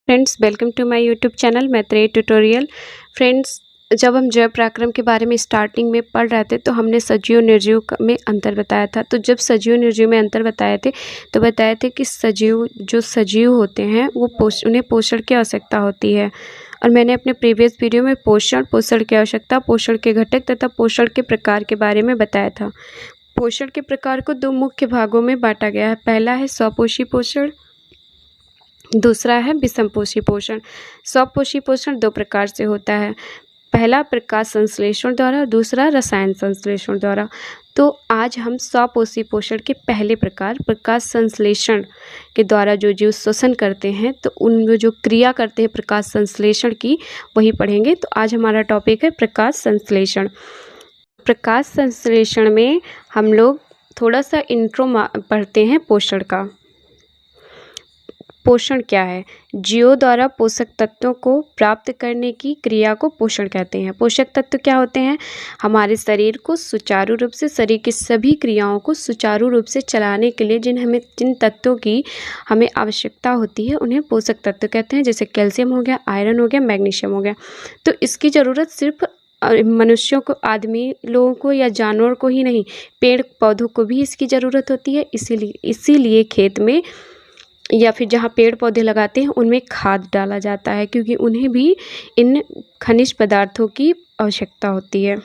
Friends, welcome to my YouTube channel Maitreyi tutorial. Friends, जब हम जैव पराक्रम के बारे में स्टार्टिंग में पढ़ रहे थे तो हमने सजीव निर्जीव में अंतर बताया था। तो जब सजीव निर्जीव में अंतर बताए थे तो बताए थे कि सजीव होते हैं वो उन्हें पोषण की आवश्यकता होती है। और मैंने अपने प्रीवियस वीडियो में पोषण की आवश्यकता, पोषण के घटक तथा पोषण के प्रकार के बारे में बताया था। पोषण के प्रकार को दो मुख्य भागों में बांटा गया है। पहला है स्वपोषी पोषण, दूसरा है विषमपोषी पोषण। स्वपोषी पोषण दो प्रकार से होता है। पहला प्रकाश संश्लेषण द्वारा, दूसरा रसायन संश्लेषण द्वारा। तो आज हम स्वपोषी पोषण के पहले प्रकार प्रकाश संश्लेषण के द्वारा जो जीव श्वसन करते हैं तो उन जो क्रिया करते हैं प्रकाश संश्लेषण की वही पढ़ेंगे। तो आज हमारा टॉपिक है प्रकाश संश्लेषण। प्रकाश संश्लेषण में हम लोग थोड़ा सा इंट्रो पढ़ते हैं पोषण का। पोषण क्या है? जीवों द्वारा पोषक तत्वों को प्राप्त करने की क्रिया को पोषण कहते हैं। पोषक तत्व क्या होते हैं? हमारे शरीर को सुचारू रूप से, शरीर की सभी क्रियाओं को सुचारू रूप से चलाने के लिए जिन तत्वों की हमें आवश्यकता होती है उन्हें पोषक तत्व कहते हैं। जैसे कैल्शियम हो गया, आयरन हो गया, मैग्नीशियम हो गया। तो इसकी ज़रूरत सिर्फ मनुष्यों को, आदमी लोगों को या जानवर को ही नहीं, पेड़ पौधों को भी इसकी ज़रूरत होती है। इसीलिए खेत में या फिर जहाँ पेड़ पौधे लगाते हैं उनमें खाद डाला जाता है, क्योंकि उन्हें भी इन खनिज पदार्थों की आवश्यकता होती है।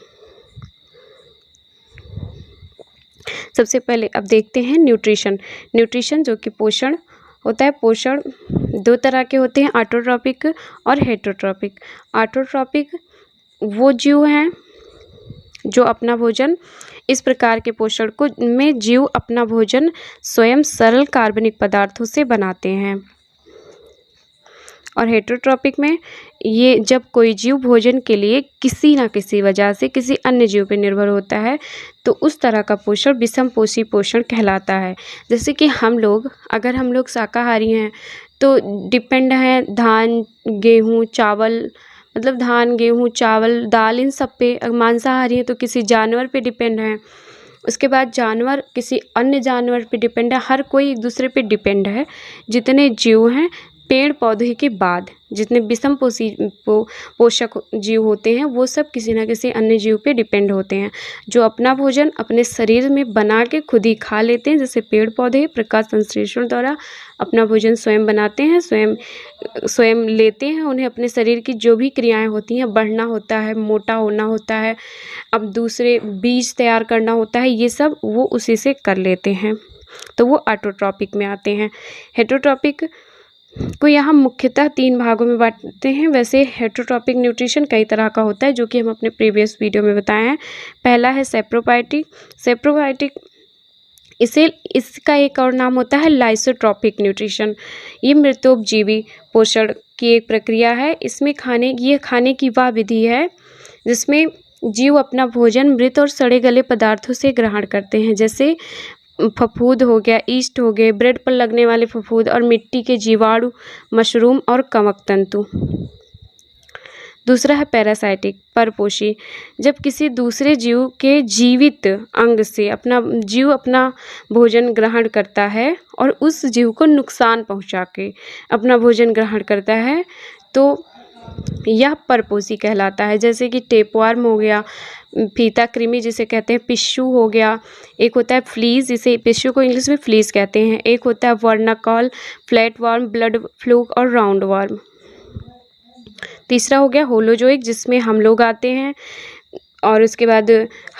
सबसे पहले अब देखते हैं न्यूट्रिशन जो कि पोषण होता है। पोषण दो तरह के होते हैं, ऑटोट्रॉपिक और हेटरोट्रॉपिक। ऑटोट्रॉपिक वो जीव हैं जो अपना भोजन, इस प्रकार के पोषण को में जीव अपना भोजन स्वयं सरल कार्बनिक पदार्थों से बनाते हैं। और हेटरोट्रॉपिक में ये जब कोई जीव भोजन के लिए किसी न किसी वजह से किसी अन्य जीव पर निर्भर होता है तो उस तरह का पोषण विषमपोषी पोषण कहलाता है। जैसे कि अगर हम लोग शाकाहारी हैं तो डिपेंड हैं धान, गेहूँ, चावल, मतलब धान, गेहूँ, चावल, दाल, इन सब पे। मांसाहारी हैं तो किसी जानवर पे डिपेंड है। उसके बाद जानवर किसी अन्य जानवर पे डिपेंड है। हर कोई एक दूसरे पे डिपेंड है। जितने जीव हैं पेड़ पौधे के बाद, जितने पोषक जीव होते हैं वो सब किसी न किसी अन्य जीव पे डिपेंड होते हैं, जो अपना भोजन अपने शरीर में बना के खुद ही खा लेते हैं। जैसे पेड़ पौधे प्रकाश संश्लेषण द्वारा अपना भोजन स्वयं बनाते हैं, स्वयं लेते हैं। उन्हें अपने शरीर की जो भी क्रियाएं होती हैं, बढ़ना होता है, मोटा होना होता है, अब दूसरे बीज तैयार करना होता है, ये सब वो उसी से कर लेते हैं। तो वो ऑटोट्रॉपिक में आते हैं। हेटरोट्रॉपिक को यहाँ मुख्यतः 3 भागों में बांटते हैं। वैसे हेटरोट्रॉपिक न्यूट्रिशन कई तरह का होता है, जो कि हम अपने प्रीवियस वीडियो में बताए हैं। पहला है सेप्रोबायोटिक। इसका एक और नाम होता है लाइसोट्रॉपिक न्यूट्रिशन। ये मृतोपजीवी पोषण की एक प्रक्रिया है। इसमें खाने की वह विधि है जिसमें जीव अपना भोजन मृत और सड़े गले पदार्थों से ग्रहण करते हैं। जैसे फफूंद हो गया, ईस्ट हो गए, ब्रेड पर लगने वाले फफूंद और मिट्टी के जीवाणु, मशरूम और कवक तंतु। दूसरा है पैरासाइटिक, परपोषी। जब किसी दूसरे जीव के जीवित अंग से जीव अपना भोजन ग्रहण करता है और उस जीव को नुकसान पहुंचा के अपना भोजन ग्रहण करता है तो यह परपोषी कहलाता है। जैसे कि टेपवार्म हो गया, फीता कृमि जिसे कहते हैं, पिस्सू हो गया, एक होता है फ्लीज, जिसे पिस्सू को इंग्लिश में फ्लीज कहते हैं, एक होता है वर्नाकॉल, फ्लैट वार्म, ब्लड फ्लूक और राउंड वार्म। तीसरा हो गया होलोजोइक, जिसमें हम लोग आते हैं। और उसके बाद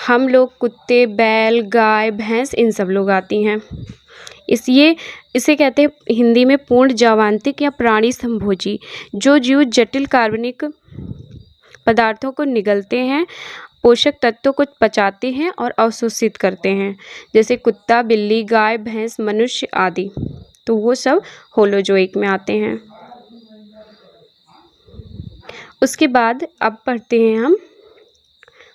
हम लोग कुत्ते, बैल, गाय, भैंस, इन सब लोग आती हैं। इसे कहते हैं हिंदी में पूर्ण जैवांतिक या प्राणी संभोजी। जो जीव जटिल कार्बनिक पदार्थों को निगलते हैं, पोषक तत्वों को पचाते हैं और अवशोषित करते हैं, जैसे कुत्ता, बिल्ली, गाय, भैंस, मनुष्य आदि। तो वो सब होलोजोइक में आते हैं। उसके बाद अब पढ़ते हैं हम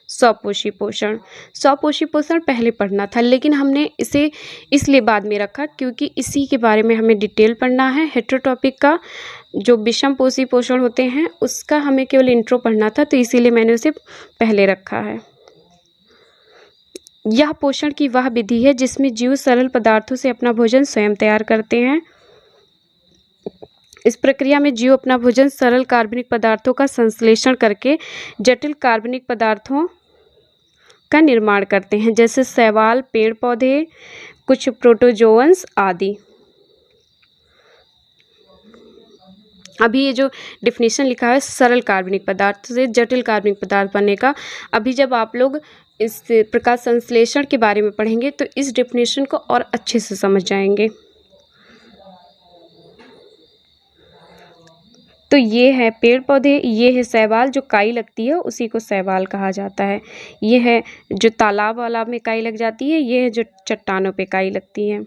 स्वपोषी पोषण पहले पढ़ना था, लेकिन हमने इसे इसलिए बाद में रखा क्योंकि इसी के बारे में हमें डिटेल पढ़ना है। हेटरोट्रॉपिक का जो विषमपोषी पोषण होते हैं उसका हमें केवल इंट्रो पढ़ना था, तो इसीलिए मैंने उसे पहले रखा है। यह पोषण की वह विधि है जिसमें जीव सरल पदार्थों से अपना भोजन स्वयं तैयार करते हैं। इस प्रक्रिया में जीव अपना भोजन सरल कार्बनिक पदार्थों का संश्लेषण करके जटिल कार्बनिक पदार्थों का निर्माण करते हैं, जैसे शैवाल, पेड़ पौधे, कुछ प्रोटोजोअन्स आदि। अभी ये जो डिफिनीशन लिखा है सरल कार्बनिक पदार्थ से जटिल कार्बनिक पदार्थ बनने का, अभी जब आप लोग इस प्रकाश संश्लेषण के बारे में पढ़ेंगे तो इस डिफिनीशन को और अच्छे से समझ जाएंगे। तो ये है पेड़ पौधे, ये है शैवाल जो काई लगती है उसी को शैवाल कहा जाता है। ये है जो तालाब वाला में काई लग जाती है, ये है जो चट्टानों पे काई लगती है।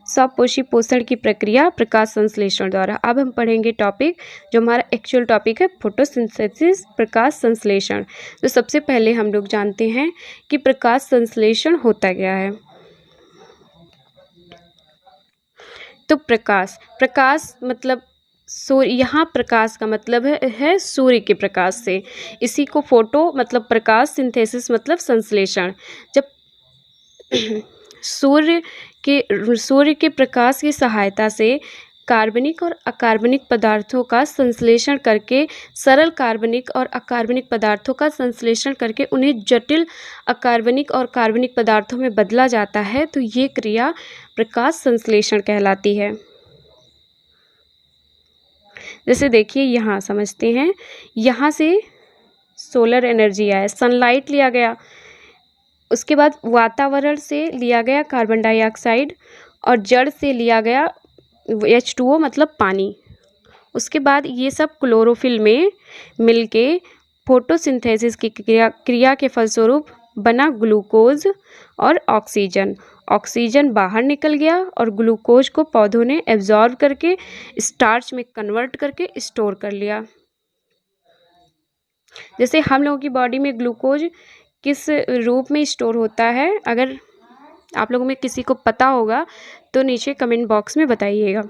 स्वपोषी पोषण की प्रक्रिया प्रकाश संश्लेषण द्वारा। अब हम पढ़ेंगे टॉपिक जो हमारा एक्चुअल टॉपिक है, फोटोसिंथेसिस, प्रकाश संश्लेषण। तो सबसे पहले हम लोग जानते हैं कि प्रकाश संश्लेषण होता क्या है। तो प्रकाश मतलब सूर्य, यहाँ प्रकाश का मतलब है सूर्य के प्रकाश से। इसी को फोटो मतलब प्रकाश, सिंथेसिस मतलब संश्लेषण। जब सूर्य के प्रकाश की सहायता से कार्बनिक और अकार्बनिक पदार्थों का संश्लेषण करके सरल कार्बनिक और अकार्बनिक पदार्थों का संश्लेषण करके उन्हें जटिल अकार्बनिक और कार्बनिक पदार्थों में बदला जाता है, तो ये क्रिया प्रकाश संश्लेषण कहलाती है। जैसे देखिए यहाँ समझते हैं, यहाँ से सोलर एनर्जी आया, सनलाइट लिया गया, उसके बाद वातावरण से लिया गया कार्बन डाइऑक्साइड और जड़ से लिया गया H2O मतलब पानी। उसके बाद ये सब क्लोरोफिल में मिलके फोटोसिंथेसिस की क्रिया के फलस्वरूप बना ग्लूकोज और ऑक्सीजन बाहर निकल गया और ग्लूकोज को पौधों ने एब्जॉर्ब करके स्टार्च में कन्वर्ट करके स्टोर कर लिया। जैसे हम लोगों की बॉडी में ग्लूकोज किस रूप में स्टोर होता है, अगर आप लोगों में किसी को पता होगा तो नीचे कमेंट बॉक्स में बताइएगा।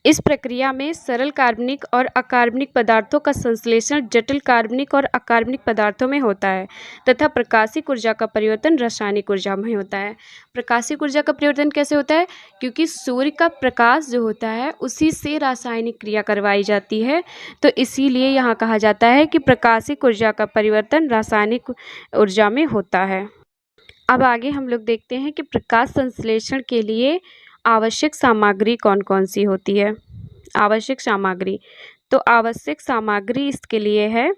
इस प्रक्रिया में सरल कार्बनिक और अकार्बनिक पदार्थों का संश्लेषण जटिल कार्बनिक और अकार्बनिक पदार्थों में होता है तथा प्रकाशिक ऊर्जा का परिवर्तन रासायनिक ऊर्जा में होता है। प्रकाशिक ऊर्जा का परिवर्तन कैसे होता है? क्योंकि सूर्य का प्रकाश जो होता है उसी से रासायनिक क्रिया करवाई जाती है, तो इसीलिए यहाँ कहा जाता है कि प्रकाशिक ऊर्जा का परिवर्तन रासायनिक ऊर्जा में होता है। अब आगे हम लोग देखते हैं कि प्रकाश संश्लेषण के लिए आवश्यक सामग्री कौन कौन सी होती है। आवश्यक सामग्री, तो आवश्यक सामग्री इसके लिए है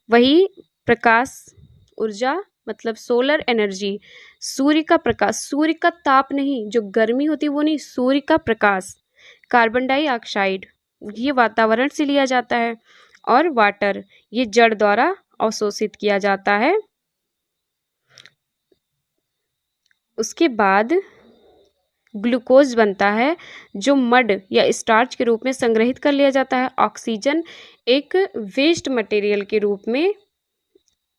वही प्रकाश ऊर्जा मतलब सोलर एनर्जी, सूर्य का प्रकाश, सूर्य का ताप नहीं, जो गर्मी होती है वो नहीं, सूर्य का प्रकाश, कार्बन डाइऑक्साइड ये वातावरण से लिया जाता है और वाटर ये जड़ द्वारा अवशोषित किया जाता है। उसके बाद ग्लूकोज बनता है जो मड या स्टार्च के रूप में संग्रहित कर लिया जाता है। ऑक्सीजन एक वेस्ट मटेरियल के रूप में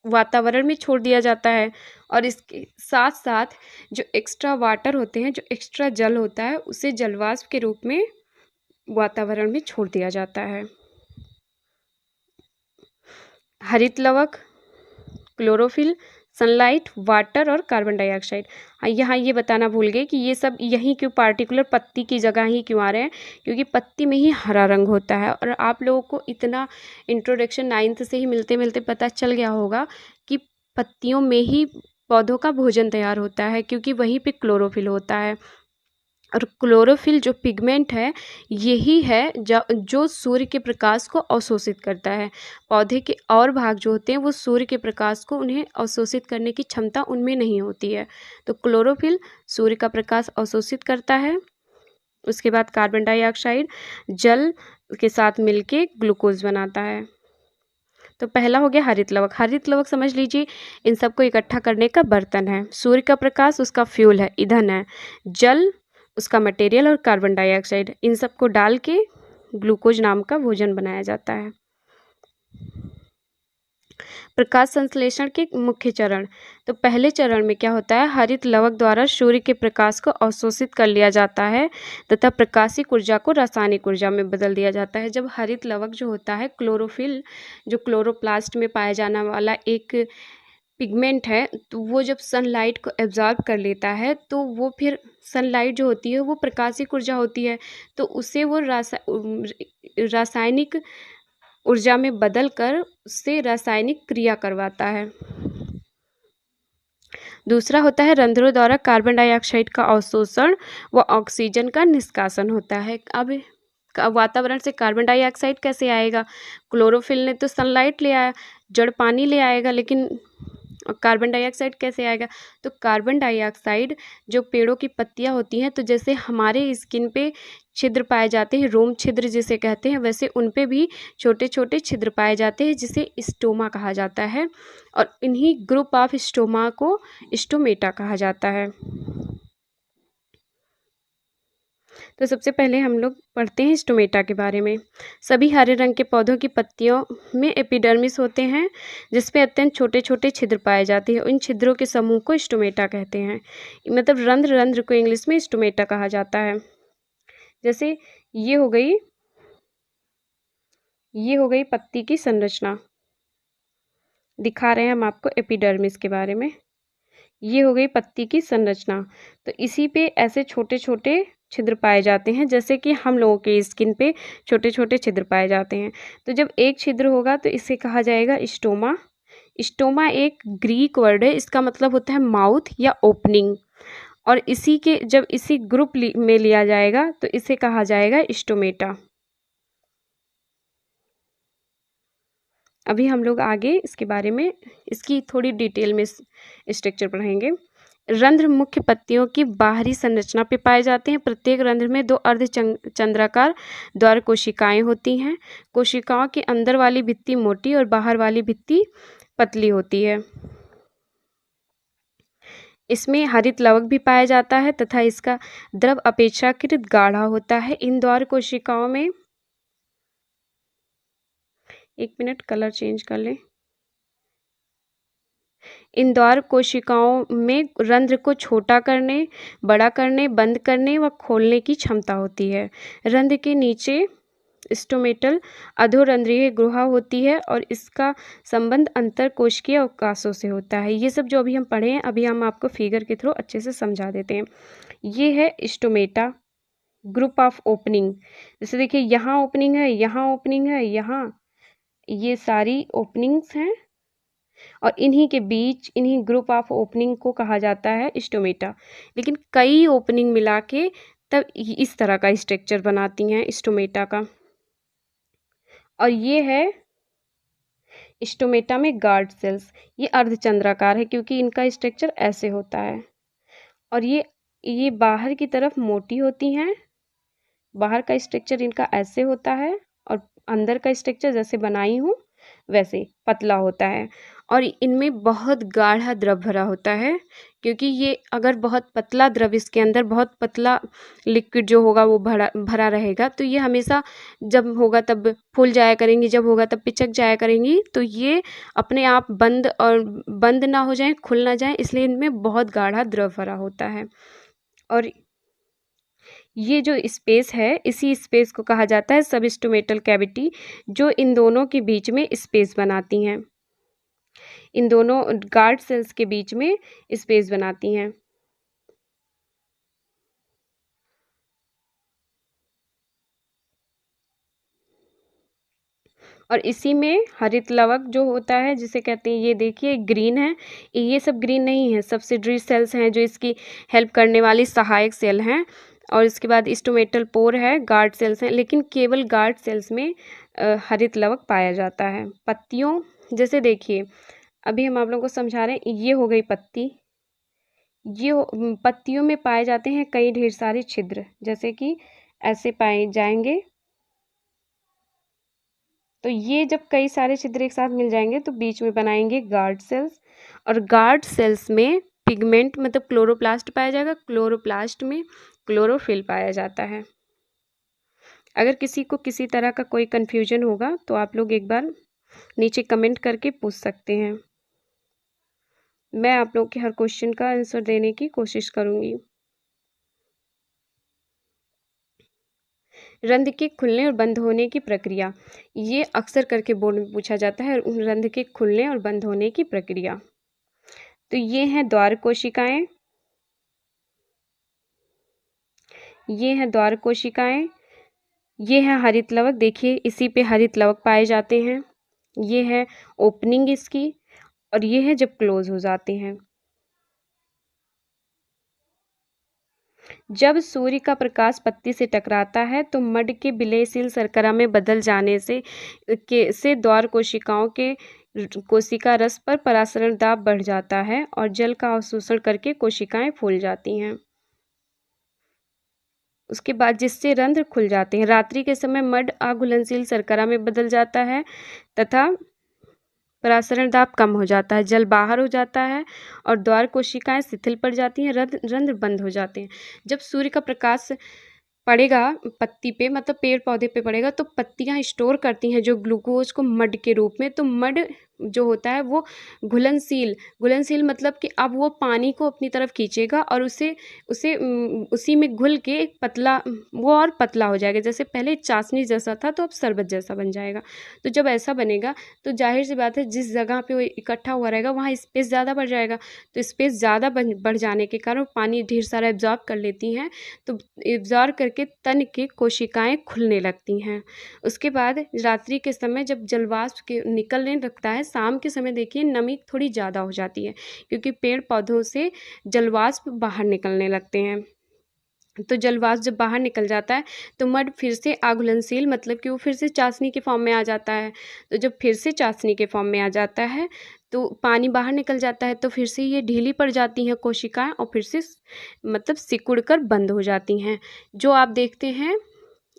वातावरण में छोड़ दिया जाता है और इसके साथ साथ जो एक्स्ट्रा वाटर होते हैं, जो एक्स्ट्रा जल होता है, उसे जलवाष्प के रूप में वातावरण में छोड़ दिया जाता है। हरित लवक, क्लोरोफिल, सनलाइट, वाटर और कार्बन डाइऑक्साइड। यहाँ ये बताना भूल गए कि ये सब यहीं क्यों पार्टिकुलर पत्ती की जगह ही क्यों आ रहे हैं, क्योंकि पत्ती में ही हरा रंग होता है और आप लोगों को इतना इंट्रोडक्शन 9th से ही मिलते मिलते पता चल गया होगा कि पत्तियों में ही पौधों का भोजन तैयार होता है, क्योंकि वहीं पे क्लोरोफिल होता है और क्लोरोफिल जो पिगमेंट है यही है जो सूर्य के प्रकाश को अवशोषित करता है। पौधे के और भाग जो होते हैं वो सूर्य के प्रकाश को उन्हें अवशोषित करने की क्षमता उनमें नहीं होती है, तो क्लोरोफिल सूर्य का प्रकाश अवशोषित करता है। उसके बाद कार्बन डाइऑक्साइड जल के साथ मिलके ग्लूकोज बनाता है। तो पहला हो गया हरित लवक। हरित लवक समझ लीजिए इन सबको इकट्ठा करने का बर्तन है। सूर्य का प्रकाश उसका फ्यूल है, ईंधन है, जल उसका मटेरियल और कार्बन डाइऑक्साइड, इन सबको डाल के ग्लूकोज नाम का भोजन बनाया जाता है। प्रकाश संश्लेषण के मुख्य चरण, तो पहले चरण में क्या होता है, हरित लवक द्वारा सूर्य के प्रकाश को अवशोषित कर लिया जाता है तथा प्रकाशिक ऊर्जा को रासायनिक ऊर्जा में बदल दिया जाता है। जब हरित लवक जो होता है क्लोरोफिल, जो क्लोरोप्लास्ट में पाया जाने वाला एक पिगमेंट है तो वो जब सनलाइट को एब्जॉर्ब कर लेता है तो वो फिर सनलाइट जो होती है वो प्रकाशिक ऊर्जा होती है, तो उसे वो रासायनिक ऊर्जा में बदल कर उससे रासायनिक क्रिया करवाता है। दूसरा होता है रंध्रों द्वारा कार्बन डाइऑक्साइड का अवशोषण व ऑक्सीजन का निष्कासन होता है। अब वातावरण से कार्बन डाइऑक्साइड कैसे आएगा? क्लोरोफिल ने तो सनलाइट ले आया, जड़ पानी ले आएगा, लेकिन कार्बन डाइऑक्साइड कैसे आएगा? तो कार्बन डाइऑक्साइड जो पेड़ों की पत्तियां होती हैं, तो जैसे हमारे स्किन पे छिद्र पाए जाते हैं, रोम छिद्र जिसे कहते हैं, वैसे उन पे भी छोटे छोटे छिद्र पाए जाते हैं जिसे स्टोमा कहा जाता है, और इन्हीं ग्रुप ऑफ स्टोमा को स्टोमेटा कहा जाता है। तो सबसे पहले हम लोग पढ़ते हैं स्टोमेटा के बारे में। सभी हरे रंग के पौधों की पत्तियों में एपिडर्मिस होते हैं जिसपे अत्यंत छोटे छोटे छिद्र पाए जाते हैं। इन छिद्रों के समूह को स्टोमेटा कहते हैं, मतलब रंध्र को इंग्लिश में स्टोमेटा कहा जाता है। जैसे ये हो गई पत्ती की संरचना, दिखा रहे हैं हम आपको एपिडर्मिस के बारे में। ये हो गई पत्ती की संरचना, तो इसी पे ऐसे छोटे छोटे छिद्र पाए जाते हैं, जैसे कि हम लोगों के स्किन पे छोटे छोटे छिद्र पाए जाते हैं। तो जब एक छिद्र होगा तो इसे कहा जाएगा स्टोमा। स्टोमा एक ग्रीक वर्ड है, इसका मतलब होता है माउथ या ओपनिंग, और जब इसी ग्रुप में लिया जाएगा तो इसे कहा जाएगा स्टोमेटा। अभी हम लोग आगे इसके बारे में इसकी थोड़ी डिटेल में स्ट्रक्चर पढ़ेंगे। रंध्र मुख्य पत्तियों की बाहरी संरचना पे पाए जाते हैं। प्रत्येक रंध्र में 2 अर्धचंद्राकार द्वार कोशिकाएं होती हैं। कोशिकाओं की अंदर वाली भित्ति मोटी और बाहर वाली भित्ति पतली होती है। इसमें हरित लवक भी पाया जाता है तथा इसका द्रव अपेक्षाकृत गाढ़ा होता है। इन द्वार कोशिकाओं में, एक मिनट कलर चेंज कर लें। इन द्वार कोशिकाओं में रंध्र को छोटा करने, बड़ा करने, बंद करने व खोलने की क्षमता होती है। रंध्र के नीचे स्टोमेटल अधोरंध्रीय गुहा होती है और इसका संबंध अंतरकोशिकीय अवकाशों से होता है। ये सब जो अभी हम पढ़े हैं, अभी हम आपको फिगर के थ्रू अच्छे से समझा देते हैं। ये है स्टोमेटा, ग्रुप ऑफ ओपनिंग। जैसे देखिए यहाँ ओपनिंग है, यहाँ ओपनिंग है, यहाँ, ये सारी ओपनिंग्स हैं, और इन्हीं के बीच इन्हीं ग्रुप ऑफ ओपनिंग को कहा जाता है स्टोमेटा। लेकिन कई ओपनिंग मिला के तब इस तरह का स्ट्रक्चर बनाती हैं स्टोमेटा का। और ये है स्टोमेटा में गार्ड सेल्स, ये अर्धचंद्राकार है क्योंकि इनका स्ट्रक्चर ऐसे होता है, और ये बाहर की तरफ मोटी होती हैं, बाहर का स्ट्रक्चर इनका ऐसे होता है, और अंदर का स्ट्रक्चर जैसे बनाई हूँ वैसे पतला होता है, और इनमें बहुत गाढ़ा द्रव भरा होता है, क्योंकि ये अगर बहुत पतला द्रव, इसके अंदर बहुत पतला लिक्विड जो होगा वो भरा रहेगा, तो ये हमेशा जब होगा तब फूल जाया करेंगी, जब होगा तब पिचक जाया करेंगी, तो ये अपने आप बंद ना हो जाए, खुल ना जाए, इसलिए इनमें बहुत गाढ़ा द्रव भरा होता है। और ये जो स्पेस है, इसी स्पेस को कहा जाता है सबस्टोमेटल कैविटी, जो इन दोनों के बीच में स्पेस बनाती हैं, इन दोनों गार्ड सेल्स के बीच में स्पेस बनाती हैं। और इसी में हरित लवक जो होता है जिसे कहते हैं, ये देखिए ग्रीन है, ये सब ग्रीन नहीं है, सब्सिडरी सेल्स हैं जो इसकी हेल्प करने वाली सहायक सेल हैं। और इसके बाद स्टोमेटल पोर है, गार्ड सेल्स हैं, लेकिन केवल गार्ड सेल्स में हरित लवक पाया जाता है। पत्तियों, जैसे देखिए अभी हम आप लोगों को समझा रहे हैं, ये हो गई पत्ती, पत्तियों में पाए जाते हैं कई ढेर सारे छिद्र, जैसे कि ऐसे पाए जाएंगे। तो ये जब कई सारे छिद्र एक साथ मिल जाएंगे तो बीच में बनाएंगे गार्ड सेल्स, और गार्ड सेल्स में पिगमेंट मतलब क्लोरोप्लास्ट पाया जाएगा, क्लोरोप्लास्ट में क्लोरोफिल पाया जाता है। अगर किसी को किसी तरह का कोई कन्फ्यूजन होगा तो आप लोग एक बार नीचे कमेंट करके पूछ सकते हैं, मैं आप लोग के हर क्वेश्चन का आंसर देने की कोशिश करूंगी। रंध्र के खुलने और बंद होने की प्रक्रिया, ये अक्सर करके बोर्ड में पूछा जाता है, रंध्र के खुलने और बंद होने की प्रक्रिया। तो ये हैं द्वार कोशिकाएं, ये हैं द्वार कोशिकाएं, ये है हरित लवक, देखिए इसी पे हरित लवक पाए जाते हैं। ये है ओपनिंग इसकी, और ये है जब क्लोज हो जाते हैं। जब सूर्य का प्रकाश पत्ती से टकराता है तो मड के विलयशील शर्करा में बदल जाने से द्वार कोशिकाओं के कोशिका रस पर परासरण दाब बढ़ जाता है और जल का अवशोषण करके कोशिकाएं फूल जाती हैं। उसके बाद जिससे रंध्र खुल जाते हैं। रात्रि के समय मड अघुलनशील शर्करा में बदल जाता है तथा परासरण दाब कम हो जाता है, जल बाहर हो जाता है और द्वार कोशिकाएं शिथिल पड़ जाती हैं, रंध्र बंद हो जाते हैं। जब सूर्य का प्रकाश पड़ेगा पत्ती पे, मतलब पेड़ पौधे पे पड़ेगा, तो पत्तियां स्टोर करती हैं जो ग्लूकोज को मड के रूप में। तो मड जो होता है वो घुलनशील मतलब कि अब वो पानी को अपनी तरफ खींचेगा और उसे उसे उसी में घुल के एक पतला, वो और पतला हो जाएगा। जैसे पहले चाशनी जैसा था तो अब शरबत जैसा बन जाएगा। तो जब ऐसा बनेगा तो जाहिर सी बात है जिस जगह पे वो इकट्ठा हुआ रहेगा वहाँ स्पेस ज़्यादा बढ़ जाएगा। तो स्पेस ज़्यादा बढ़ जाने के कारण पानी ढेर सारा एब्जॉर्ब कर लेती हैं, तो एब्जॉर्ब करके तन की कोशिकाएं खुलने लगती हैं। उसके बाद रात्रि के समय जब जलवाष्प के निकलने लगता है, शाम के समय देखिए नमी थोड़ी ज़्यादा हो जाती है क्योंकि पेड़ पौधों से जलवाष्प बाहर निकलने लगते हैं। तो जलवाष्प जब बाहर निकल जाता है तो मड फिर से अघुलनशील, मतलब कि वो फिर से चाशनी के फॉर्म में आ जाता है। तो जब फिर से चाशनी के फॉर्म में आ जाता है तो पानी बाहर निकल जाता है, तो फिर से ये ढीली पड़ जाती हैं कोशिकाएं और फिर से मतलब सिकुड़ कर बंद हो जाती हैं। जो आप देखते हैं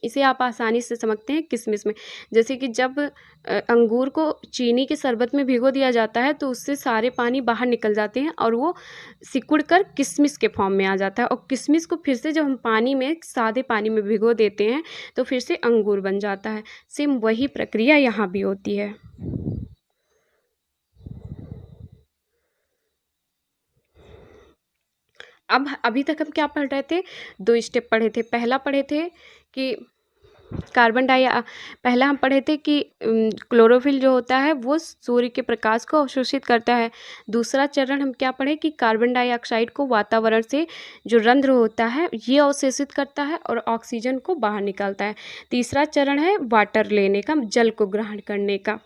इसे आप आसानी से समझते हैं किशमिश में। जैसे कि जब अंगूर को चीनी के शरबत में भिगो दिया जाता है तो उससे सारे पानी बाहर निकल जाते हैं और वो सिकुड़ कर किशमिश के फॉर्म में आ जाता है, और किशमिश को फिर से जब हम पानी में, सादे पानी में भिगो देते हैं तो फिर से अंगूर बन जाता है। सेम वही प्रक्रिया यहाँ भी होती है। अब अभी तक हम क्या पढ़ रहे थे, 2 स्टेप पढ़े थे। पहला पढ़े थे कि पहला हम पढ़े थे कि क्लोरोफिल जो होता है वो सूर्य के प्रकाश को अवशोषित करता है। दूसरा चरण हम क्या पढ़े कि कार्बन डाइऑक्साइड को वातावरण से जो रंध्र होता है ये अवशोषित करता है और ऑक्सीजन को बाहर निकालता है। तीसरा चरण है वाटर लेने का, जल को ग्रहण करने का।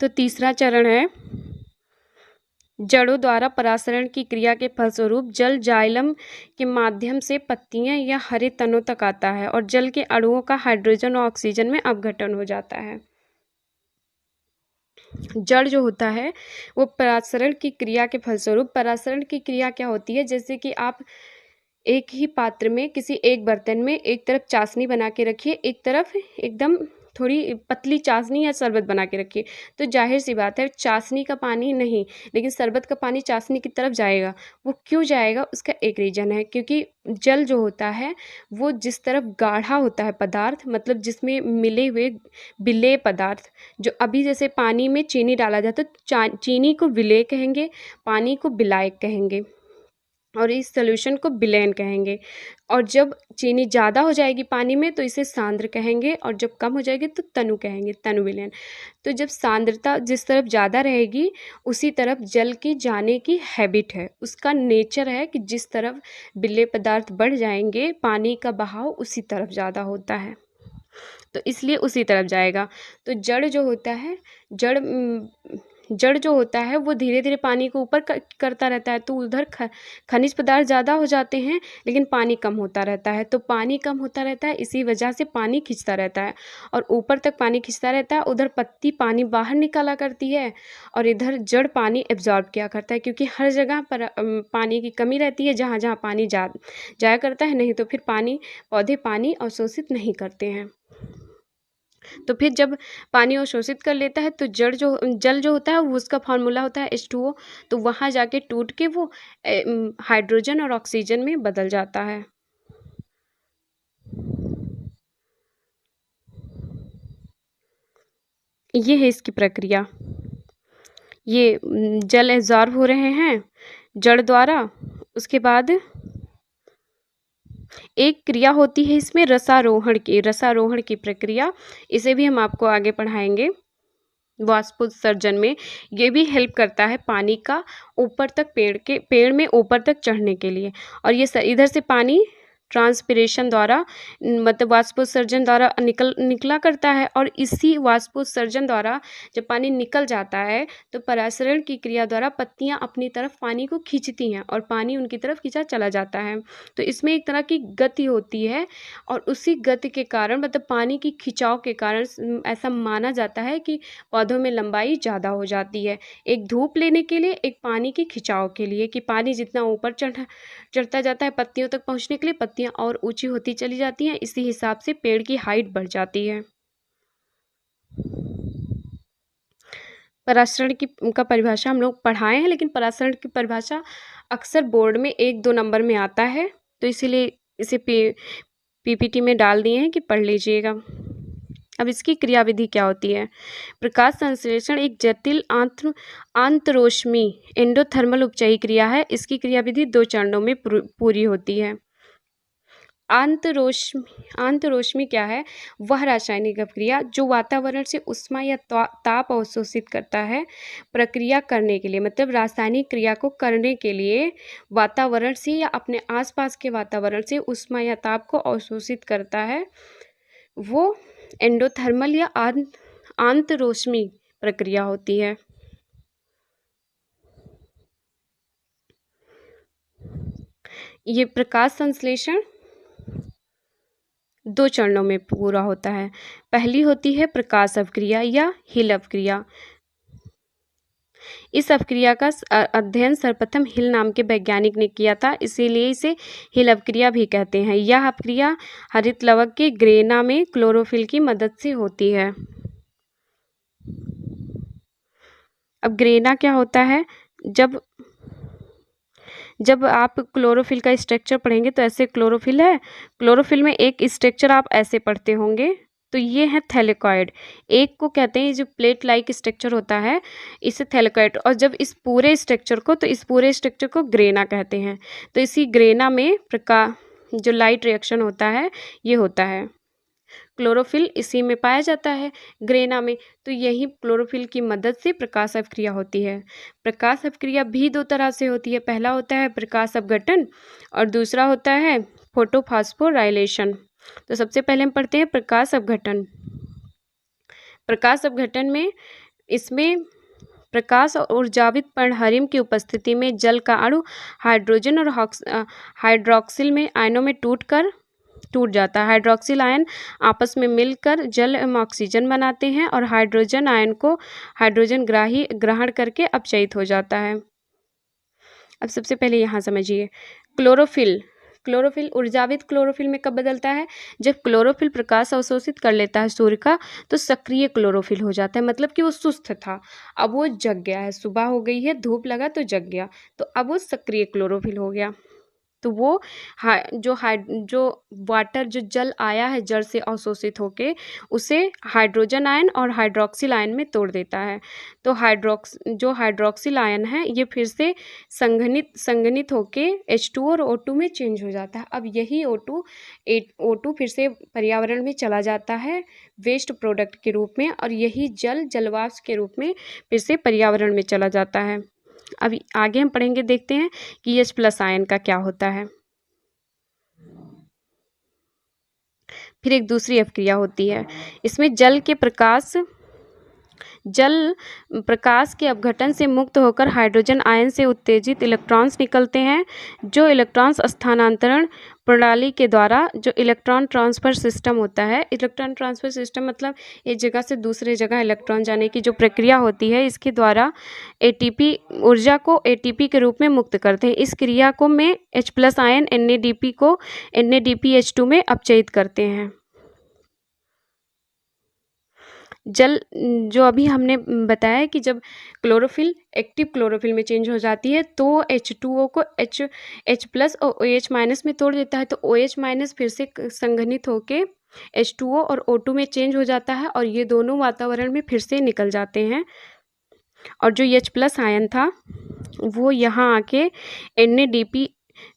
तो तीसरा चरण है जड़ों द्वारा परासरण की क्रिया के फलस्वरूप जल जाइलम के माध्यम से पत्तियां या हरे तनों तक आता है और जल के अणुओं का हाइड्रोजन और ऑक्सीजन में अपघटन हो जाता है। जड़ जो होता है वो परासरण की क्रिया के फलस्वरूप, परासरण की क्रिया क्या होती है, जैसे कि आप एक ही पात्र में, किसी एक बर्तन में एक तरफ चाशनी बना के रखिए, एक तरफ एकदम थोड़ी पतली चाशनी या शरबत बना के रखिए। तो जाहिर सी बात है चाशनी का पानी नहीं, लेकिन शरबत का पानी चाशनी की तरफ जाएगा। वो क्यों जाएगा, उसका एक रीज़न है, क्योंकि जल जो होता है वो जिस तरफ गाढ़ा होता है पदार्थ, मतलब जिसमें मिले हुए विलेय पदार्थ, जो अभी जैसे पानी में चीनी डाला जाता है तो चीनी को विलेय कहेंगे, पानी को विलायक कहेंगे और इस सॉल्यूशन को विलयन कहेंगे। और जब चीनी ज़्यादा हो जाएगी पानी में तो इसे सांद्र कहेंगे, और जब कम हो जाएगी तो तनु कहेंगे, तनु विलयन। तो जब सांद्रता जिस तरफ ज़्यादा रहेगी उसी तरफ जल की जाने की हैबिट है, उसका नेचर है कि जिस तरफ विलेय पदार्थ बढ़ जाएंगे पानी का बहाव उसी तरफ ज़्यादा होता है, तो इसलिए उसी तरफ जाएगा। तो जड़ जो होता है वो धीरे धीरे पानी को ऊपर करता रहता है, तो उधर खनिज पदार्थ ज़्यादा हो जाते हैं लेकिन पानी कम होता रहता है। तो पानी कम होता रहता है, इसी वजह से पानी खिंचता रहता है और ऊपर तक पानी खिंचता रहता है। उधर पत्ती पानी बाहर निकाला करती है और इधर जड़ पानी एब्जॉर्ब किया करता है, क्योंकि हर जगह पर पानी की कमी रहती है जहाँ जहाँ पानी जाया करता है, नहीं तो फिर पौधे पानी अवशोषित नहीं करते हैं। तो फिर जब पानी अवशोषित कर लेता है तो जल जो होता है वो उसका फार्मूला होता है H2O, तो वहाँ जाके टूट के वो हाइड्रोजन और ऑक्सीजन में बदल जाता है। ये है इसकी प्रक्रिया। ये जल एब्जॉर्ब हो रहे हैं जड़ द्वारा। उसके बाद एक क्रिया होती है इसमें रसारोहण की प्रक्रिया, इसे भी हम आपको आगे पढ़ाएंगे। वाष्पोत्सर्जन में ये भी हेल्प करता है पानी का ऊपर तक पेड़ में ऊपर तक चढ़ने के लिए। और ये इधर से पानी ट्रांसपिरेशन द्वारा मतलब वाष्पोत्सर्जन द्वारा निकला करता है, और इसी वाष्पोत्सर्जन द्वारा जब पानी निकल जाता है तो परासरण की क्रिया द्वारा पत्तियां अपनी तरफ पानी को खींचती हैं और पानी उनकी तरफ खींचा चला जाता है। तो इसमें एक तरह की गति होती है, और उसी गति के कारण मतलब पानी की खिंचाव के कारण ऐसा माना जाता है कि पौधों में लंबाई ज़्यादा हो जाती है, एक धूप लेने के लिए, एक पानी की खिंचाव के लिए, कि पानी जितना ऊपर चढ़ता जाता है पत्तियों तक पहुंचने के लिए पत्तियां और ऊंची होती चली जाती हैं, इसी हिसाब से पेड़ की हाइट बढ़ जाती है। परासरण की का परिभाषा हम लोग पढ़ाए हैं, लेकिन परासरण की परिभाषा अक्सर बोर्ड में 1-2 नंबर में आता है, तो इसीलिए इसे पीपीटी में डाल दिए हैं कि पढ़ लीजिएगा। अब इसकी क्रियाविधि क्या होती है। प्रकाश संश्लेषण एक जटिल आंतरोष्मी एंडोथर्मल उपचयी क्रिया है। इसकी क्रियाविधि 2 चरणों में पूरी होती है। आंतरोष्मी क्या है। वह रासायनिक अपक्रिया जो वातावरण से उष्मा या ताप अवशोषित करता है प्रक्रिया करने के लिए, मतलब रासायनिक क्रिया को करने के लिए वातावरण से या अपने आसपास के वातावरण से उष्मा या ताप को अवशोषित करता है, वो एंडोथर्मल या आंतरोष्मी प्रक्रिया होती है। ये प्रकाश संश्लेषण 2 चरणों में पूरा होता है। पहली होती है प्रकाश अपक्रिया या हिल अपक्रिया। इस अपक्रिया का अध्ययन सर्वप्रथम हिल नाम के वैज्ञानिक ने किया था, इसीलिए इसे हिल अपक्रिया भी कहते हैं। यह अपक्रिया हरित लवक के ग्रेना में क्लोरोफिल की मदद से होती है। अब ग्रेना क्या होता है। जब आप क्लोरोफिल का स्ट्रक्चर पढ़ेंगे तो ऐसे क्लोरोफिल है, क्लोरोफिल में एक स्ट्रक्चर आप ऐसे पढ़ते होंगे, तो ये है थैलेकॉइड। एक को कहते हैं जो प्लेट लाइक स्ट्रक्चर होता है, इसे थैलेकॉइड। और जब इस पूरे स्ट्रक्चर को ग्रेना कहते हैं। तो इसी ग्रेना में जो लाइट रिएक्शन होता है ये होता है। क्लोरोफिल इसी में पाया जाता है, ग्रेना में। तो यही क्लोरोफिल की मदद से प्रकाश अपक्रिया होती है। प्रकाश अपक्रिया भी 2 तरह से होती है। पहला होता है प्रकाश अपघटन और दूसरा होता है फोटोफॉस्फोराइलेशन। तो सबसे पहले हम पढ़ते हैं प्रकाश अपघटन। प्रकाश अपघटन में इसमें प्रकाश और ऊर्जावित पर्णहरिम की उपस्थिति में जल का अणु हाइड्रोजन और हाइड्रोक्सिल में आयनों में टूट जाता है। हाइड्रोक्सिल आयन आपस में मिलकर जल एवं ऑक्सीजन बनाते हैं और हाइड्रोजन आयन को हाइड्रोजन ग्रहण करके अपचयित हो जाता है। अब सबसे पहले यहाँ समझिए क्लोरोफिल ऊर्जावित क्लोरोफिल में कब बदलता है। जब क्लोरोफिल प्रकाश अवशोषित कर लेता है सूर्य का, तो सक्रिय क्लोरोफिल हो जाता है। मतलब कि वो सुस्त था, अब वो जग गया है, सुबह हो गई है, धूप लगा तो जग गया, तो अब वो सक्रिय क्लोरोफिल हो गया। तो वो जो वाटर जो जल आया है जल से अवशोषित होके उसे हाइड्रोजन आयन और हाइड्रोक्सिल आयन में तोड़ देता है। तो हाइड्रोक्सिल आयन है ये फिर से संघनित होके H2 और O2 में चेंज हो जाता है। अब यही O2 फिर से पर्यावरण में चला जाता है वेस्ट प्रोडक्ट के रूप में, और यही जलवाष्प के रूप में फिर से पर्यावरण में चला जाता है। अभी आगे हम पढ़ेंगे, देखते हैं कि H+ आयन का क्या होता है। फिर एक दूसरी अपक्रिया होती है, इसमें जल प्रकाश के अपघटन से मुक्त होकर हाइड्रोजन आयन से उत्तेजित इलेक्ट्रॉन्स निकलते हैं। जो इलेक्ट्रॉन्स स्थानांतरण प्रणाली के द्वारा जो इलेक्ट्रॉन ट्रांसफर सिस्टम होता है, इलेक्ट्रॉन ट्रांसफर सिस्टम मतलब एक जगह से दूसरे जगह इलेक्ट्रॉन जाने की जो प्रक्रिया होती है, इसके द्वारा ऊर्जा को ATP के रूप में मुक्त करते हैं। इस क्रिया को में H+ आयन NADPH2 में अपचयित करते हैं। जल जो अभी हमने बताया कि जब क्लोरोफिल एक्टिव क्लोरोफिल में चेंज हो जाती है तो H2O को H+ और OH- में तोड़ देता है। तो OH- फिर से संघनित होके H2O और O2 में चेंज हो जाता है, और ये दोनों वातावरण में फिर से निकल जाते हैं। और जो H+ आयन था वो यहाँ आके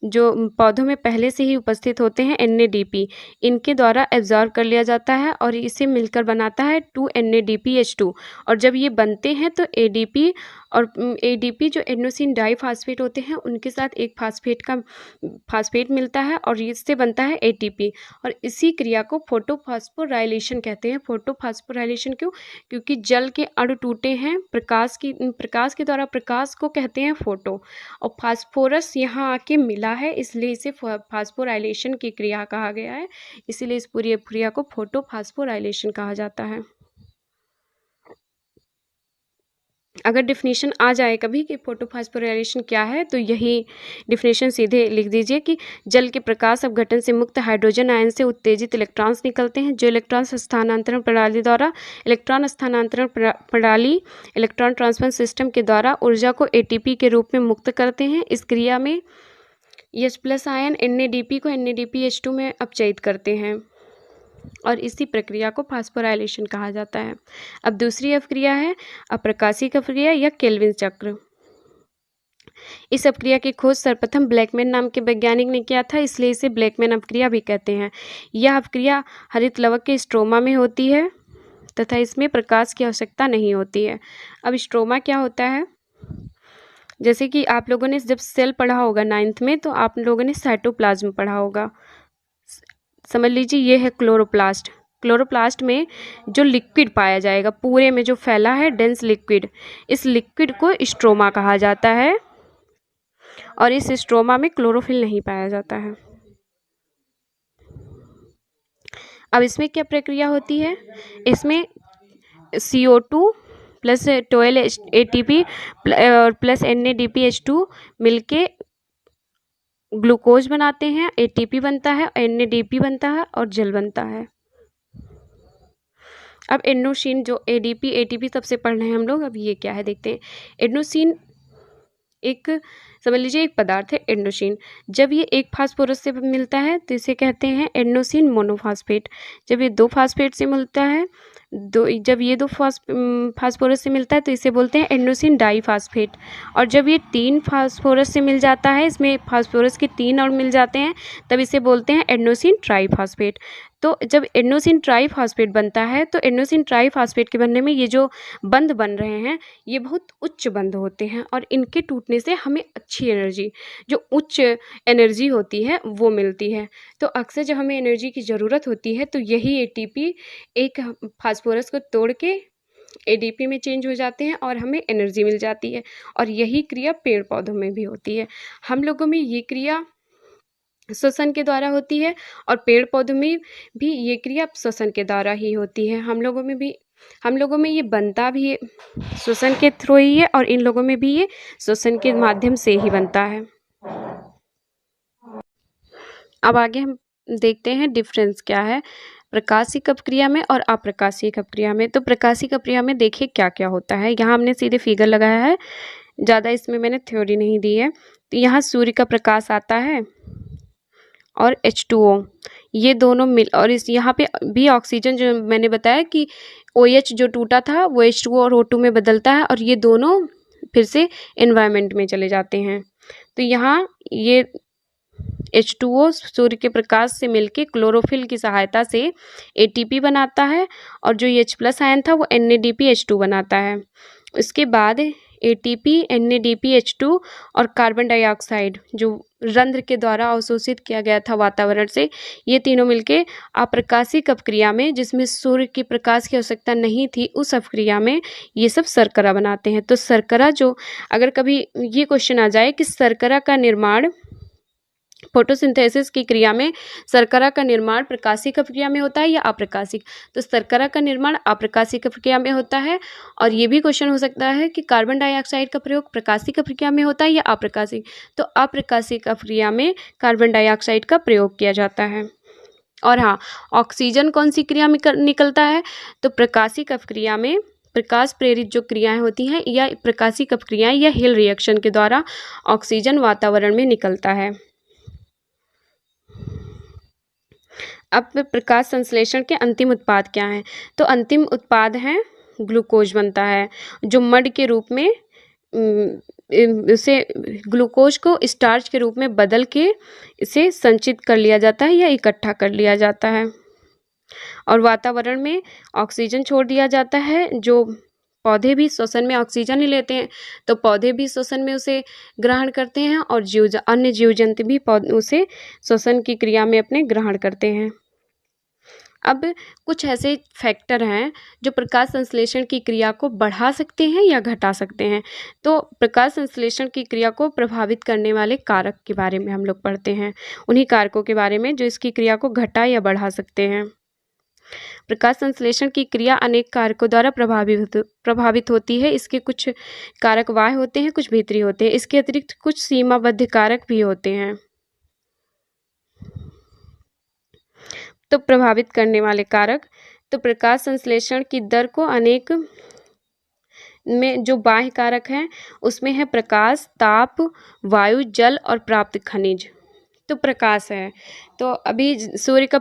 जो पौधों में पहले से ही उपस्थित होते हैं NADP, इनके द्वारा एब्जॉर्ब कर लिया जाता है और इसे मिलकर बनाता है 2 NADPH2। और जब ये बनते हैं तो ADP और ADP जो एडेनोसिन डाइफॉस्फेट होते हैं उनके साथ एक फास्फेट मिलता है और इससे बनता है ATP। और इसी क्रिया को फोटोफॉस्फोराइलेशन कहते हैं। फोटोफॉस्फोराइलेशन क्यों? क्योंकि जल के अणु टूटे हैं, प्रकाश के द्वारा प्रकाश को कहते हैं फोटो, और फास्फोरस यहाँ आके मिला है, इसलिए इसे फास्फोराइलेशन की क्रिया कहा गया है। इसीलिए इस पूरी क्रिया को फोटोफॉस्फोराइलेशन कहा जाता है। अगर डिफिनीशन आ जाए कभी कि फोटोफॉस्फोराइलेशन क्या है, तो यही डिफिनीशन सीधे लिख दीजिए कि जल के प्रकाश अपघटन से मुक्त हाइड्रोजन आयन से उत्तेजित इलेक्ट्रॉन्स निकलते हैं, जो इलेक्ट्रॉन स्थानांतरण प्रणाली द्वारा इलेक्ट्रॉन ट्रांसफर सिस्टम के द्वारा ऊर्जा को ATP के रूप में मुक्त करते हैं। इस क्रिया में H+ आयन NADP को NADPH2 में अपचयित करते हैं और इसी प्रक्रिया को फास्फोराइलेशन कहा जाता है। अब दूसरी अपक्रिया है अप्रकाशिक अपक्रिया या केल्विन चक्र। इस अपक्रिया की खोज सर्वप्रथम ब्लैकमैन नाम के वैज्ञानिक ने किया था, इसलिए इसे ब्लैकमैन अपक्रिया भी कहते हैं। यह अपक्रिया हरित लवक के स्ट्रोमा में होती है तथा इसमें प्रकाश की आवश्यकता नहीं होती है। अब स्ट्रोमा क्या होता है? जैसे कि आप लोगों ने जब सेल पढ़ा होगा 9th में, तो आप लोगों ने साइटोप्लाज्म पढ़ा होगा। समझ लीजिए ये है क्लोरोप्लास्ट। क्लोरोप्लास्ट में जो लिक्विड पाया जाएगा, पूरे में जो फैला है डेंस लिक्विड, इस लिक्विड को स्ट्रोमा कहा जाता है और इस स्ट्रोमा में क्लोरोफिल नहीं पाया जाता है। अब इसमें क्या प्रक्रिया होती है? इसमें CO2 प्लस 12 ATP और प्लस NADPH2 मिलके ग्लूकोज बनाते हैं, ATP बनता है, NADP बनता है और जल बनता है। अब एडेनोसिन जो ADP ATP सबसे पढ़ रहे हैं हम लोग, अब ये क्या है देखते हैं। एडेनोसिन एक समझ लीजिए एक पदार्थ है एडेनोसिन। जब ये एक फास्फोरस से मिलता है तो इसे कहते हैं एडेनोसिन मोनोफॉस्फेट। जब ये 2 फास्फेट से मिलता है, जब ये 2 फास्फोरस से मिलता है तो इसे बोलते हैं एडेनोसिन डाइफॉस्फेट। और जब ये 3 फास्फोरस से मिल जाता है, इसमें फास्फोरस के 3 और मिल जाते हैं, तब इसे बोलते हैं एडेनोसिन ट्राइफॉस्फेट। तो जब एडेनोसिन ट्राइफॉस्फेट बनता है तो एडेनोसिन ट्राइफॉस्फेट के बनने में ये जो बंध बन रहे हैं ये बहुत उच्च बंध होते हैं और इनके टूटने से हमें अच्छी एनर्जी, जो उच्च एनर्जी होती है वो मिलती है। तो अक्सर जब हमें एनर्जी की ज़रूरत होती है तो यही ATP एक फास्फोरस को तोड़ के ADP में चेंज हो जाते हैं और हमें एनर्जी मिल जाती है। और यही क्रिया पेड़ पौधों में भी होती है। हम लोगों में ये क्रिया श्वसन के द्वारा होती है और पेड़ पौधों में भी ये क्रिया श्वसन के द्वारा ही होती है। हम लोगों में ये बनता भी श्वसन के थ्रू ही है और इन लोगों में भी ये श्वसन के माध्यम से ही बनता है। अब आगे हम देखते हैं डिफरेंस क्या है प्रकाशिक अपक्रिया में और अप्रकाशिक अपक्रिया में। तो प्रकाशिक अपक्रिया में देखिए क्या क्या होता है। यहाँ हमने सीधे फिगर लगाया है, ज़्यादा इसमें मैंने थ्योरी नहीं दी है। तो यहाँ सूर्य का प्रकाश आता है और H2O, ये दोनों मिल, और इस यहाँ पे भी ऑक्सीजन जो मैंने बताया कि OH जो टूटा था वो H2O और O2 में बदलता है और ये दोनों फिर से एनवायरनमेंट में चले जाते हैं। तो यहाँ ये H2O सूर्य के प्रकाश से मिलके क्लोरोफिल की सहायता से ATP बनाता है और जो H+ आयन था वो NADPH2 बनाता है। इसके बाद ATP, NADPH2 और कार्बन डाइऑक्साइड जो रंध्र के द्वारा अवशोषित किया गया था वातावरण से, ये तीनों मिलके अप्रकाशिक अपक्रिया में, जिसमें सूर्य के प्रकाश की आवश्यकता नहीं थी, उस अपक्रिया में ये सब शर्करा बनाते हैं। तो शर्करा जो, अगर कभी ये क्वेश्चन आ जाए कि शर्करा का निर्माण फोटोसिंथेसिस की क्रिया में शर्करा का निर्माण प्रकाशिक अपक्रिया में होता है या अप्रकाशिक, तो शर्करा का निर्माण अप्रकाशिक अपक्रिया में होता है। और ये भी क्वेश्चन हो सकता है कि कार्बन डाइऑक्साइड का प्रयोग प्रकाशिक अपक्रिया में होता है या अप्रकाशिक, तो अप्रकाशिक अपक्रिया में कार्बन डाइऑक्साइड का प्रयोग किया जाता है। और हाँ, ऑक्सीजन कौन सी क्रिया में निकलता है? तो प्रकाशिक अपक्रिया में प्रकाश प्रेरित जो क्रियाएं होती हैं या प्रकाशिक अपक्रियाएं या हिल रिएक्शन के द्वारा ऑक्सीजन वातावरण में निकलता है। अब प्रकाश संश्लेषण के अंतिम उत्पाद क्या हैं? तो अंतिम उत्पाद हैं ग्लूकोज बनता है, जो मड के रूप में उसे ग्लूकोज को स्टार्च के रूप में बदल के इसे संचित कर लिया जाता है या इकट्ठा कर लिया जाता है और वातावरण में ऑक्सीजन छोड़ दिया जाता है। जो पौधे भी श्वसन में ऑक्सीजन ही लेते हैं, तो पौधे भी श्वसन में उसे ग्रहण करते हैं और अन्य जीव जंतु भी उसे श्वसन की क्रिया में अपने ग्रहण करते हैं। अब कुछ ऐसे फैक्टर हैं जो प्रकाश संश्लेषण की क्रिया को बढ़ा सकते हैं या घटा सकते हैं। तो प्रकाश संश्लेषण की क्रिया को प्रभावित करने वाले कारक के बारे में हम लोग पढ़ते हैं, उन्हीं कारकों के बारे में जो इसकी क्रिया को घटा या बढ़ा सकते हैं। प्रकाश संश्लेषण की क्रिया अनेक कारकों द्वारा प्रभावित होती है। इसके कुछ कारक बाह्य होते हैं, कुछ भीतरी होते हैं। इसके अतिरिक्त कुछ सीमाबद्ध कारक भी होते हैं। तो प्रभावित करने वाले कारक, तो प्रकाश संश्लेषण की दर को अनेक में जो बाह्य कारक हैं उसमें है प्रकाश, ताप, वायु, जल और प्राप्त खनिज। तो प्रकाश है, तो अभी सूर्य का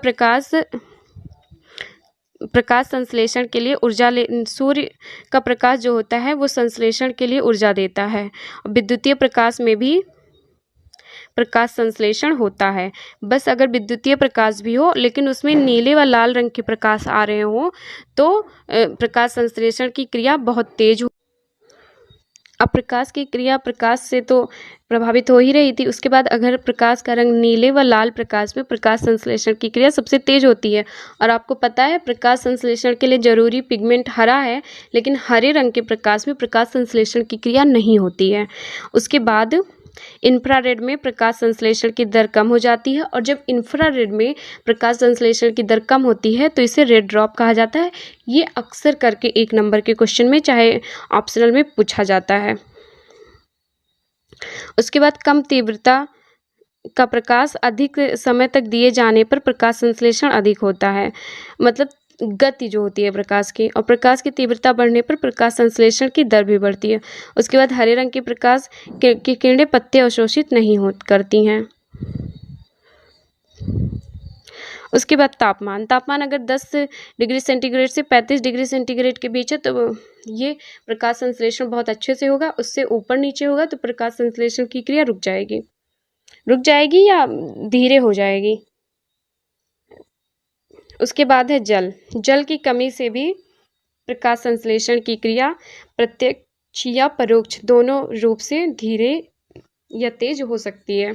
प्रकाश संश्लेषण के लिए सूर्य का प्रकाश जो होता है वो संश्लेषण के लिए ऊर्जा देता है। विद्युतीय प्रकाश में भी प्रकाश संश्लेषण होता है। बस अगर विद्युतीय प्रकाश भी हो लेकिन उसमें नीले व लाल रंग के प्रकाश आ रहे हो तो प्रकाश संश्लेषण की क्रिया बहुत तेज हो। अब प्रकाश की क्रिया प्रकाश से तो प्रभावित हो ही रही थी, उसके बाद अगर प्रकाश का रंग नीले व लाल प्रकाश में प्रकाश संश्लेषण की क्रिया सबसे तेज होती है। और आपको पता है प्रकाश संश्लेषण के लिए जरूरी पिगमेंट हरा है, लेकिन हरे रंग के प्रकाश में प्रकाश संश्लेषण की क्रिया नहीं होती है। उसके बाद इंफ्रारेड में प्रकाश संश्लेषण की दर कम हो जाती है और जब इंफ्रारेड में प्रकाश संश्लेषण की दर कम होती है तो इसे रेड ड्रॉप कहा जाता है। ये अक्सर करके 1 नंबर के क्वेश्चन में चाहे ऑप्शनल में पूछा जाता है। उसके बाद कम तीव्रता का प्रकाश अधिक समय तक दिए जाने पर प्रकाश संश्लेषण अधिक होता है, मतलब गति जो होती है प्रकाश की, और प्रकाश की तीव्रता बढ़ने पर प्रकाश संश्लेषण की दर भी बढ़ती है। उसके बाद हरे रंग के प्रकाश की किरणें पत्ते अवशोषित नहीं करती हैं। उसके बाद तापमान अगर 10 डिग्री सेंटीग्रेड से 35 डिग्री सेंटीग्रेड के बीच है तो ये प्रकाश संश्लेषण बहुत अच्छे से होगा। उससे ऊपर नीचे होगा तो प्रकाश संश्लेषण की क्रिया रुक जाएगी या धीरे हो जाएगी। उसके बाद है जल की कमी से भी प्रकाश संश्लेषण की क्रिया प्रत्यक्ष या परोक्ष दोनों रूप से धीरे या तेज हो सकती है।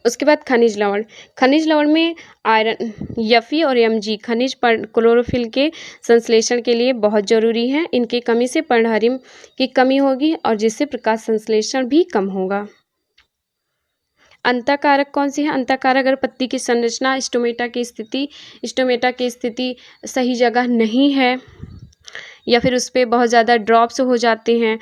उसके बाद खनिज लवण में आयरन, Fe और Mg खनिज क्लोरोफिल के संश्लेषण के लिए बहुत जरूरी है। इनकी कमी से पर्णहरिम की कमी होगी और जिससे प्रकाश संश्लेषण भी कम होगा। अंतःकारक कौन सी है? अंतःकारक अगर पत्ती की संरचना स्टोमेटा की स्थिति सही जगह नहीं है या फिर उस पर बहुत ज़्यादा ड्रॉप्स हो जाते हैं,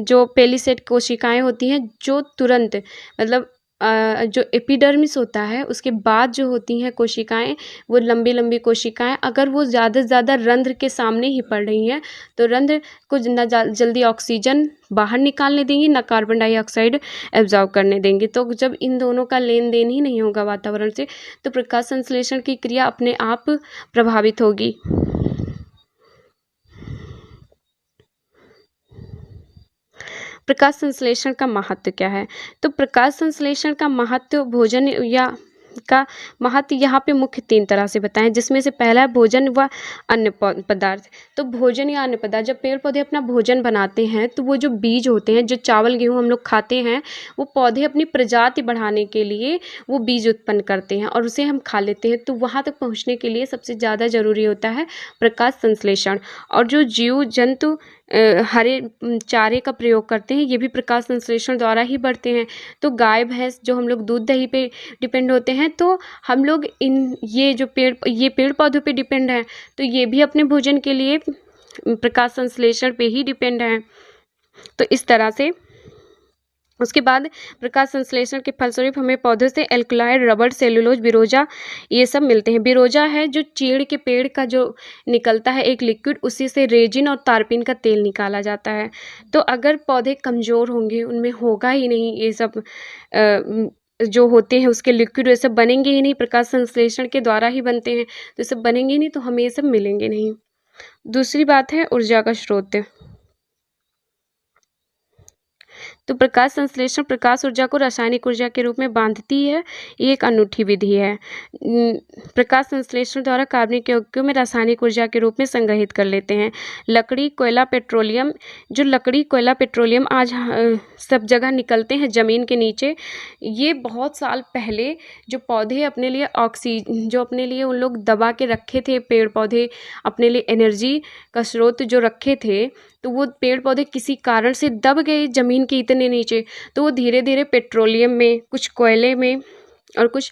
जो पेलिसेट कोशिकाएं होती हैं जो तुरंत मतलब जो एपिडर्मिस होता है उसके बाद जो होती हैं कोशिकाएं, वो लंबी लंबी कोशिकाएं, अगर वो ज़्यादा से ज़्यादा रंध्र के सामने ही पड़ रही हैं तो रंध्र को न जल्दी ऑक्सीजन बाहर निकालने देंगी न कार्बन डाइऑक्साइड एब्जॉर्ब करने देंगी। तो जब इन दोनों का लेन देन ही नहीं होगा वातावरण से तो प्रकाश संश्लेषण की क्रिया अपने आप प्रभावित होगी। प्रकाश संश्लेषण का महत्व क्या है? तो प्रकाश संश्लेषण का महत्व भोजन या का महत्व यहाँ पे मुख्य 3 तरह से बताएं, जिसमें से पहला है भोजन व अन्य पदार्थ। तो भोजन या अन्य पदार्थ, जब पेड़ पौधे अपना भोजन बनाते हैं तो वो जो बीज होते हैं, जो चावल गेहूँ हम लोग खाते हैं, वो पौधे अपनी प्रजाति बढ़ाने के लिए वो बीज उत्पन्न करते हैं और उसे हम खा लेते हैं। तो वहाँ तक पहुँचने के लिए सबसे ज़्यादा जरूरी होता है प्रकाश संश्लेषण। और जो जीव जंतु हरे चारे का प्रयोग करते हैं ये भी प्रकाश संश्लेषण द्वारा ही बढ़ते हैं। तो गाय भैंस जो हम लोग दूध दही पे डिपेंड होते हैं, तो हम लोग ये पेड़ पौधों पे डिपेंड है, तो ये भी अपने भोजन के लिए प्रकाश संश्लेषण पे ही डिपेंड है। तो इस तरह से उसके बाद प्रकाश संश्लेषण के फलस्वरूप हमें पौधों से एल्कलॉइड, रबर, सेलुलोज, बिरोजा ये सब मिलते हैं। बिरोजा है जो चीड़ के पेड़ का जो निकलता है एक लिक्विड, उसी से रेजिन और तारपीन का तेल निकाला जाता है। तो अगर पौधे कमज़ोर होंगे, उनमें होगा ही नहीं ये सब जो होते हैं उसके लिक्विड, ये सब बनेंगे ही नहीं, प्रकाश संश्लेषण के द्वारा ही बनते हैं, तो ये सब बनेंगे नहीं तो हमें ये सब मिलेंगे नहीं। दूसरी बात है ऊर्जा का स्रोत। तो प्रकाश संश्लेषण प्रकाश ऊर्जा को रासायनिक ऊर्जा के रूप में बांधती है। ये एक अनूठी विधि है। प्रकाश संश्लेषण द्वारा कार्बनिक यौगिकों में रासायनिक ऊर्जा के रूप में संग्रहित कर लेते हैं। लकड़ी, कोयला, पेट्रोलियम, जो लकड़ी, कोयला, पेट्रोलियम आज सब जगह निकलते हैं ज़मीन के नीचे। ये बहुत साल पहले जो पौधे अपने लिए जो अपने लिए उन लोग दबा के रखे थे, पेड़ पौधे अपने लिए एनर्जी का स्रोत जो रखे थे, तो वो पेड़ पौधे किसी कारण से दब गए ज़मीन के इतने नीचे, तो वो धीरे धीरे पेट्रोलियम में, कुछ कोयले में और कुछ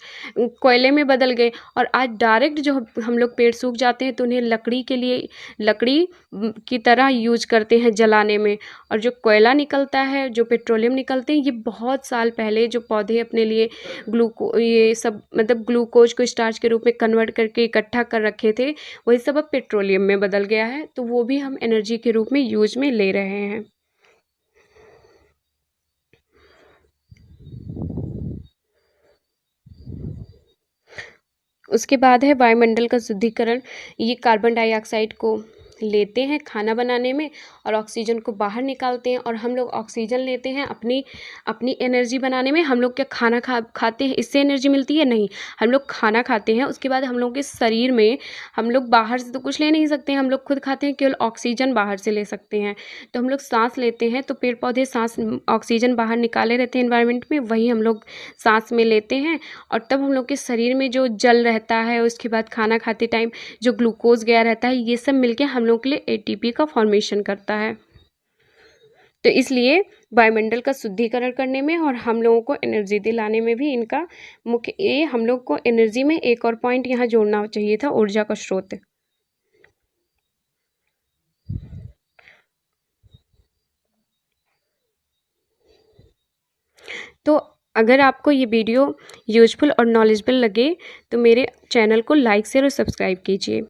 कोयले में बदल गए। और आज डायरेक्ट जो हम लोग पेड़ सूख जाते हैं तो उन्हें लकड़ी के लिए, लकड़ी की तरह यूज करते हैं जलाने में। और जो कोयला निकलता है, जो पेट्रोलियम निकलते हैं, ये बहुत साल पहले जो पौधे अपने लिए ये सब मतलब ग्लूकोज को स्टार्च के रूप में कन्वर्ट करके इकट्ठा कर रखे थे, वही सब अब पेट्रोलियम में बदल गया है। तो वो भी हम एनर्जी के रूप में यूज में ले रहे हैं। उसके बाद है वायुमंडल का शुद्धिकरण। ये कार्बन डाइऑक्साइड को लेते हैं खाना बनाने में और ऑक्सीजन को बाहर निकालते हैं। और हम लोग ऑक्सीजन लेते हैं अपनी एनर्जी बनाने में। हम लोग क्या खाना खाते हैं, इससे एनर्जी मिलती है? नहीं, हम लोग खाना खाते हैं, उसके बाद हम लोग के शरीर में, हम लोग बाहर से तो कुछ ले नहीं सकते हैं, हम लोग खुद खाते हैं, केवल ऑक्सीजन बाहर से ले सकते हैं। तो हम लोग सांस लेते हैं, तो पेड़ पौधे सांस ऑक्सीजन बाहर निकाले रहते हैं एनवायरनमेंट में, वही हम लोग सांस में लेते हैं। और तब हम लोग के शरीर में जो जल रहता है, उसके बाद खाना खाते टाइम जो ग्लूकोज गया रहता है, ये सब मिलके हम लोग के लिए एटीपी का फॉर्मेशन करता है। तो इसलिए वायुमंडल का शुद्धिकरण करने में और हम लोगों को एनर्जी दिलाने में भी इनका मुख्य, ये हम लोग को एनर्जी में एक और पॉइंट यहाँ जोड़ना चाहिए था, ऊर्जा का स्रोत। तो अगर आपको ये वीडियो यूजफुल और नॉलेजेबल लगे तो मेरे चैनल को लाइक शेयर और सब्सक्राइब कीजिए।